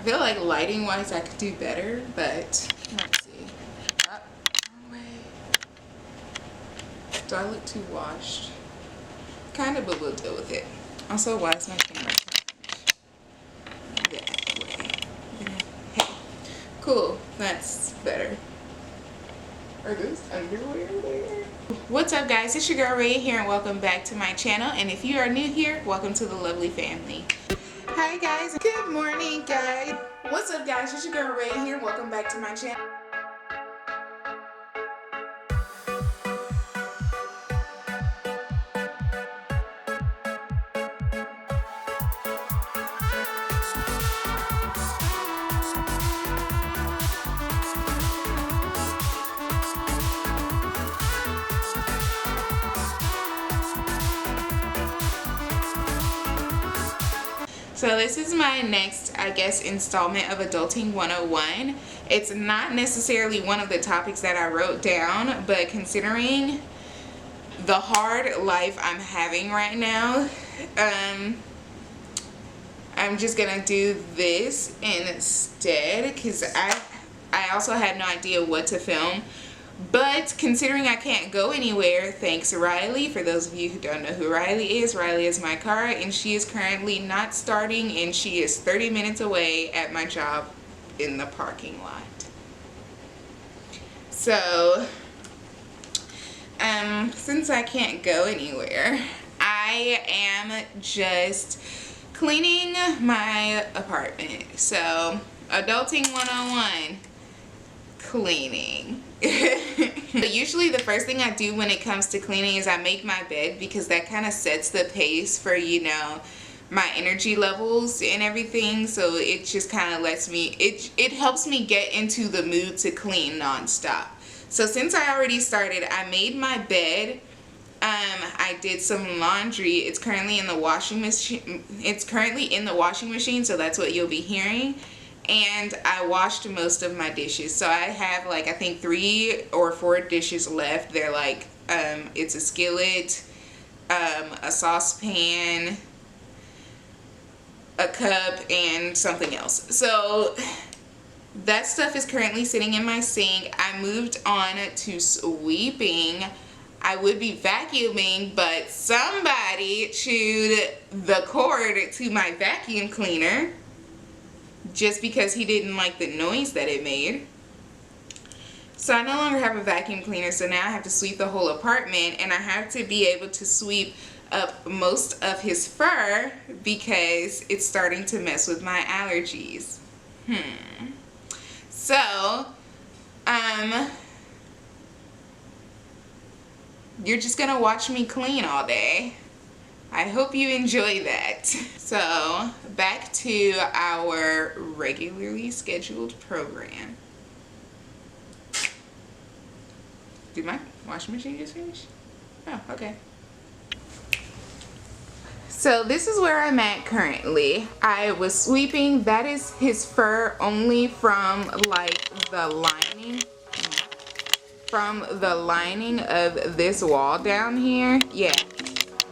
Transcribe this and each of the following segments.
I feel like lighting wise I could do better, but let's see. Wrong way. Do I look too washed? Kind of, but we'll deal with it. Also, why is my camera that way? Hey, cool. That's better. Are those underwear there? What's up, guys? It's your girl Ray here, and welcome back to my channel. And if you are new here, welcome to the lovely family. Hi guys. Good morning, guys. What's up, guys? It's your girl Ray here, and welcome back to my channel. So this is my next, I guess, installment of Adulting 101. It's not necessarily one of the topics that I wrote down, but considering the hard life I'm having right now, I'm just gonna do this instead because I also had no idea what to film. But considering I can't go anywhere, thanks Riley. For those of you who don't know who Riley is my car, and she is currently not starting, and she is 30 minutes away at my job in the parking lot. So, since I can't go anywhere, I am just cleaning my apartment. So, Adulting 101, cleaning. Usually the first thing I do when it comes to cleaning is I make my bed, because that kind of sets the pace for, you know, my energy levels and everything. So it just kind of lets me, it helps me get into the mood to clean nonstop. So since I already started, I made my bed. I did some laundry. It's currently in the washing machine. So that's what you'll be hearing. And I washed most of my dishes. So I have like, I think 3 or 4 dishes left. They're like, it's a skillet, a saucepan, a cup, and something else. So that stuff is currently sitting in my sink. I moved on to sweeping. I would be vacuuming, but somebody chewed the cord to my vacuum cleaner just because he didn't like the noise that it made. So I no longer have a vacuum cleaner, so now I have to sweep the whole apartment, and I have to be able to sweep up most of his fur because it's starting to mess with my allergies. So, you're just gonna watch me clean all day. I hope you enjoy that. So, back to our regularly scheduled program. Did my washing machine just finish? Oh, okay. So this is where I'm at currently. I was sweeping. That is his fur only from like the lining. From the lining of this wall down here. Yeah.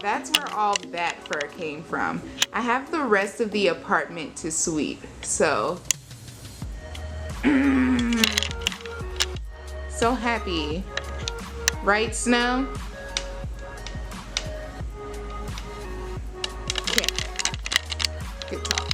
That's where all that fur came from. I have the rest of the apartment to sweep, so so happy, right, Snow? Okay, good talk.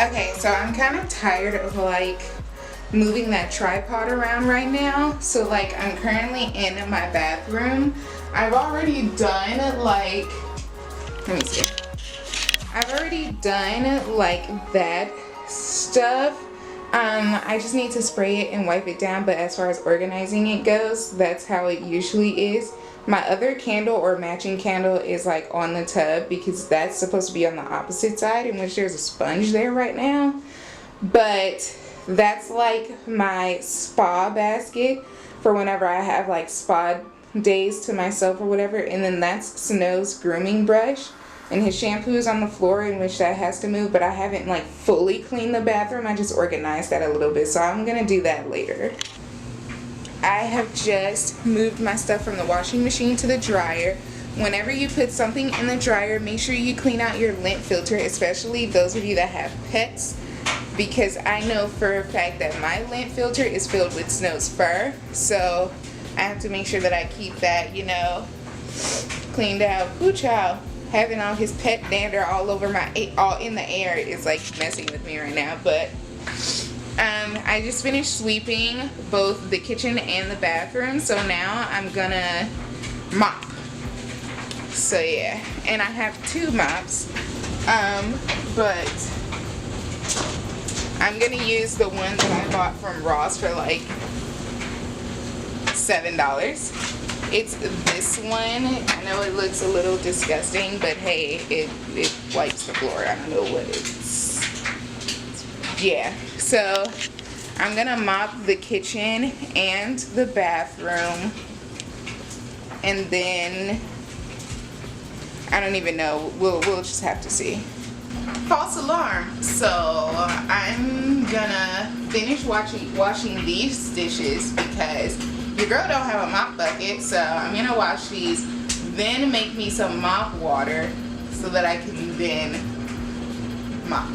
Okay, so I'm kind of tired of like moving that tripod around right now. So like I'm currently in my bathroom. I've already done like, let me see. I've already done like that stuff. I just need to spray it and wipe it down, but as far as organizing it goes, that's how it usually is. My other candle or matching candle is like on the tub because that's supposed to be on the opposite side, in which there's a sponge there right now. But that's like my spa basket for whenever I have like spa days to myself or whatever. And then that's Snow's grooming brush, and his shampoo is on the floor, in which that has to move, but I haven't like fully cleaned the bathroom. I just organized that a little bit, so I'm gonna do that later. I have just moved my stuff from the washing machine to the dryer. Whenever you put something in the dryer, make sure you clean out your lint filter, especially those of you that have pets, because I know for a fact that my lint filter is filled with Snow's fur, so I have to make sure that I keep that, you know, cleaned out. Ooh, child, having all his pet dander all over all in the air is like messing with me right now. But I just finished sweeping both the kitchen and the bathroom, so now I'm gonna mop. So yeah, and I have 2 mops, but I'm gonna use the one that I bought from Ross for like $7. It's this one. I know it looks a little disgusting, but hey, it wipes the floor. I don't know what it's. Yeah, so I'm gonna mop the kitchen and the bathroom, and then I don't even know. We'll just have to see. False alarm. So I'm gonna finish washing these dishes because your girl don't have a mop bucket. So I'm gonna wash these, then make me some mop water so that I can then mop.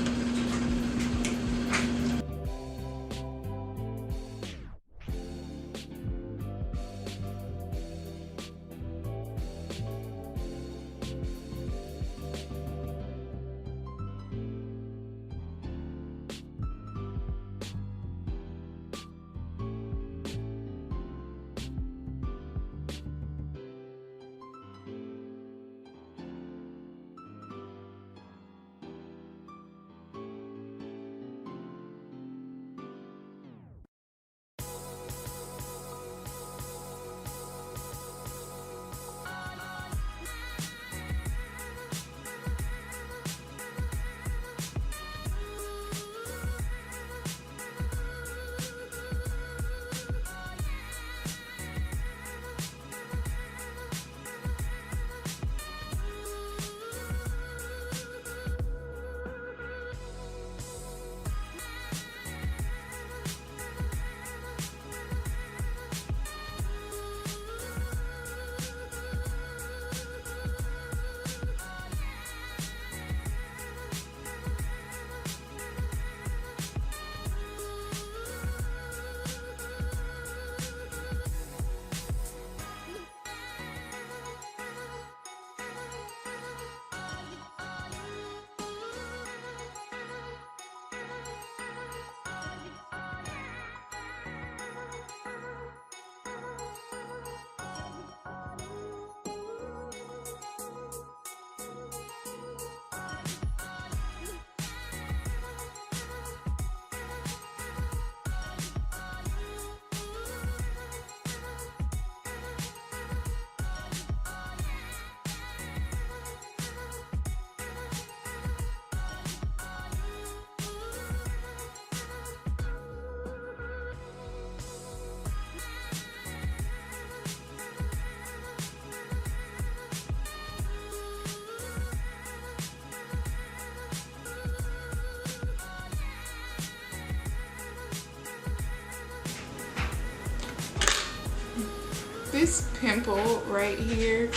This pimple right here,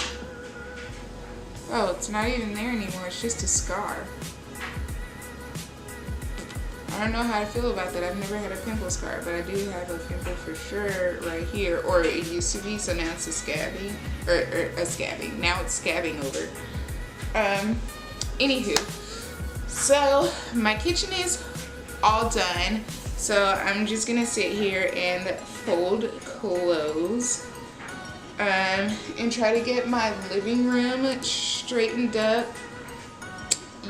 oh, it's not even there anymore, it's just a scar. I don't know how to feel about that. I've never had a pimple scar, but I do have a pimple for sure right here, or it used to be, so now it's a scabbing, or a scabbing. Now it's scabbing over. Anywho, So my kitchen is all done. So I'm just gonna sit here and fold clothes and try to get my living room straightened up.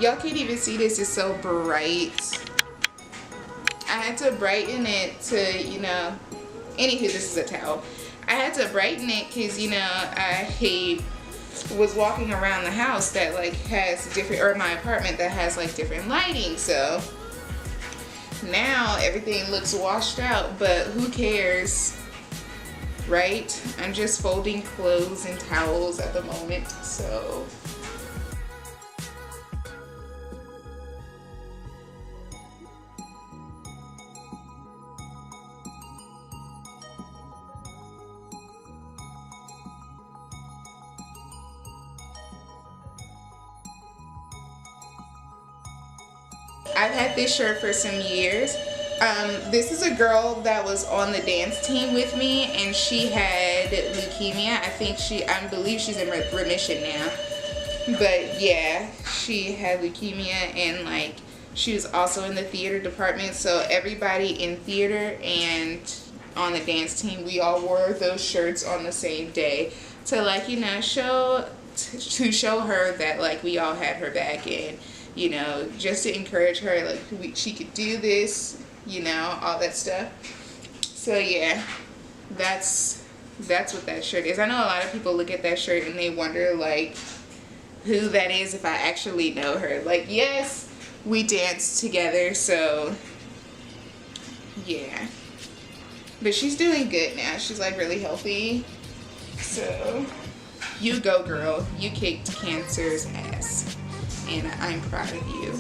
Y'all can't even see this, it's so bright. I had to brighten it to, you know, anywho, this is a towel. I had to brighten it because, you know, I was walking around the house that like has different, or my apartment that has like different lighting, so now everything looks washed out, but who cares, right? I'm just folding clothes and towels at the moment, so. I've had this shirt for some years. This is a girl that was on the dance team with me, and she had leukemia. I believe she's in remission now. But yeah, she had leukemia, and like she was also in the theater department. So everybody in theater and on the dance team, we all wore those shirts on the same day to like, you know, show her that like we all had her back, and you know, just to encourage her, like she could do this, you know, all that stuff. So yeah, that's what that shirt is. I know a lot of people look at that shirt and they wonder like who that is, if I actually know her. Like, yes, we danced together, so yeah. But she's doing good now. She's like really healthy. So you go, girl. You kicked cancer's ass. And I'm proud of you.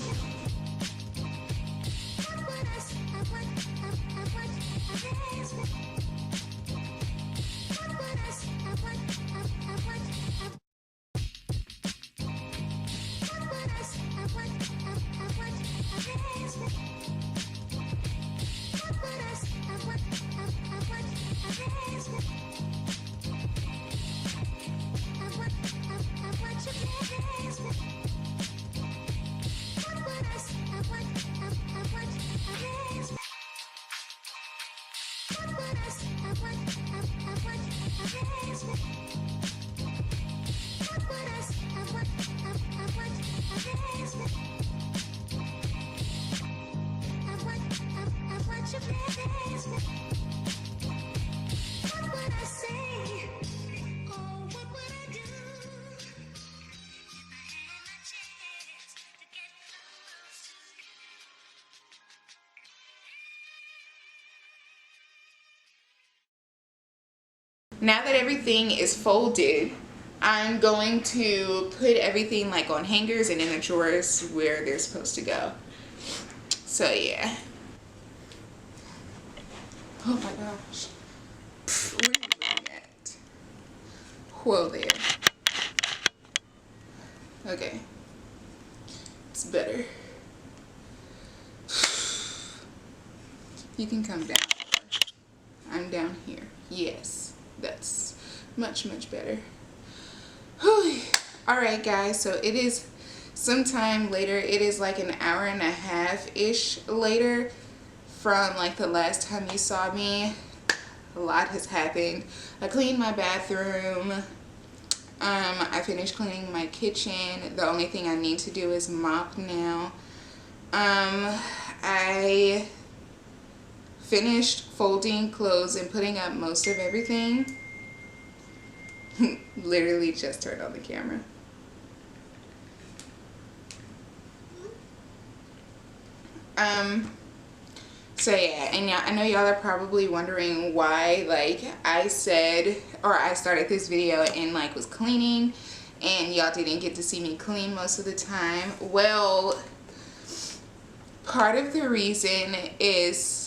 Now that everything is folded, I'm going to put everything like on hangers and in the drawers where they're supposed to go. So yeah. Oh my gosh. Where are you looking at? Whoa there. Okay. It's better. You can come down. I'm down here. Yes. That's much better. Whew. All right guys, so it is sometime later. It is like an hour and a half ish later from like the last time you saw me. A lot has happened. I cleaned my bathroom. I finished cleaning my kitchen. The only thing I need to do is mop now. I finished folding clothes and putting up most of everything. Literally just turned on the camera. So yeah, and yeah, I know y'all are probably wondering why like I started this video and like was cleaning and y'all didn't get to see me clean most of the time. Well, part of the reason is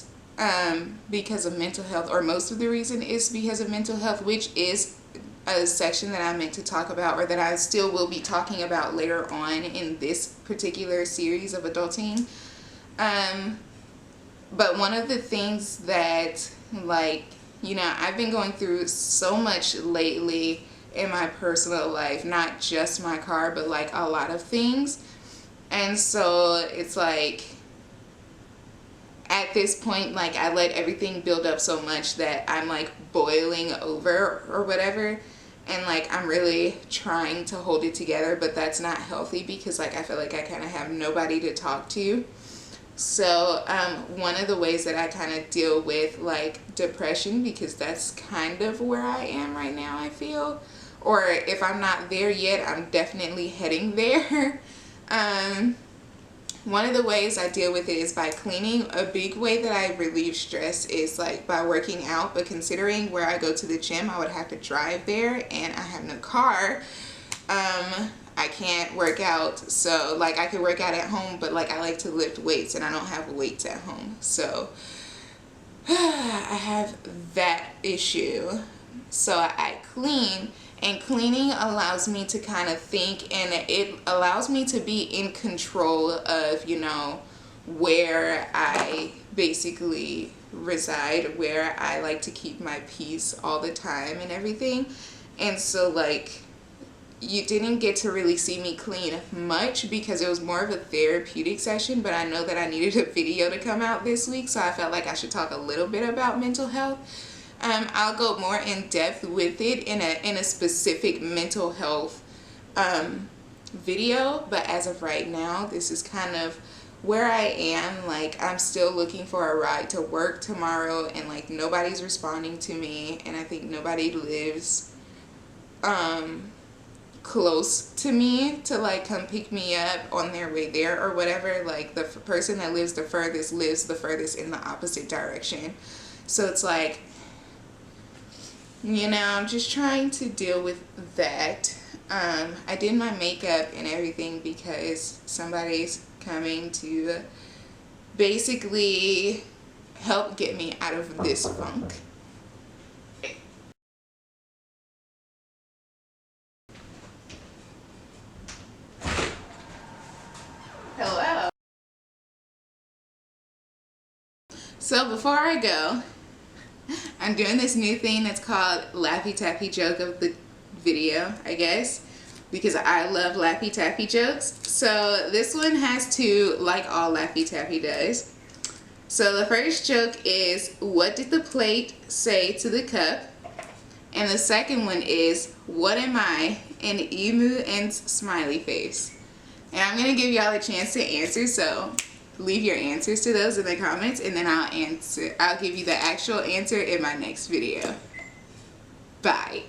because of mental health, or most of the reason is because of mental health, which is a section that I meant to talk about, or that I still will be talking about later on in this particular series of adulting. But one of the things that, like, you know, I've been going through so much lately in my personal life, not just my car, but like a lot of things. And so it's like at this point, like I let everything build up so much that I'm like boiling over or whatever, and like I'm really trying to hold it together, but that's not healthy because like I feel like I kind of have nobody to talk to. So one of the ways that I kind of deal with like depression, because that's kind of where I am right now, I feel, or if I'm not there yet, I'm definitely heading there. One of the ways I deal with it is by cleaning. A big way that I relieve stress is like by working out, but considering where I go to the gym, I would have to drive there and I have no car. I can't work out, so like I could work out at home, but like I like to lift weights and I don't have weights at home, so I have that issue. So I clean, and cleaning allows me to kind of think, and it allows me to be in control of, you know, where I basically reside, where I like to keep my peace all the time and everything. And so like you didn't get to really see me clean much because it was more of a therapeutic session, but I know that I needed a video to come out this week, so I felt like I should talk a little bit about mental health. I'll go more in depth with it in a specific mental health video, but as of right now, this is kind of where I am. Like I'm still looking for a ride to work tomorrow, and like nobody's responding to me, and I think nobody lives close to me to like come pick me up on their way there or whatever. Like the person that lives the furthest in the opposite direction. So it's like, you know, I'm just trying to deal with that. I did my makeup and everything because somebody's coming to basically help get me out of this funk. Hello. So before I go, I'm doing this new thing that's called Laffy Taffy Joke of the video, I guess, because I love Laffy Taffy jokes. So this one has to, like all Laffy Taffy does. So the first joke is, what did the plate say to the cup? And the second one is, what am I? An emu and smiley face. And I'm going to give y'all a chance to answer, so leave your answers to those in the comments, and then I'll give you the actual answer in my next video. Bye.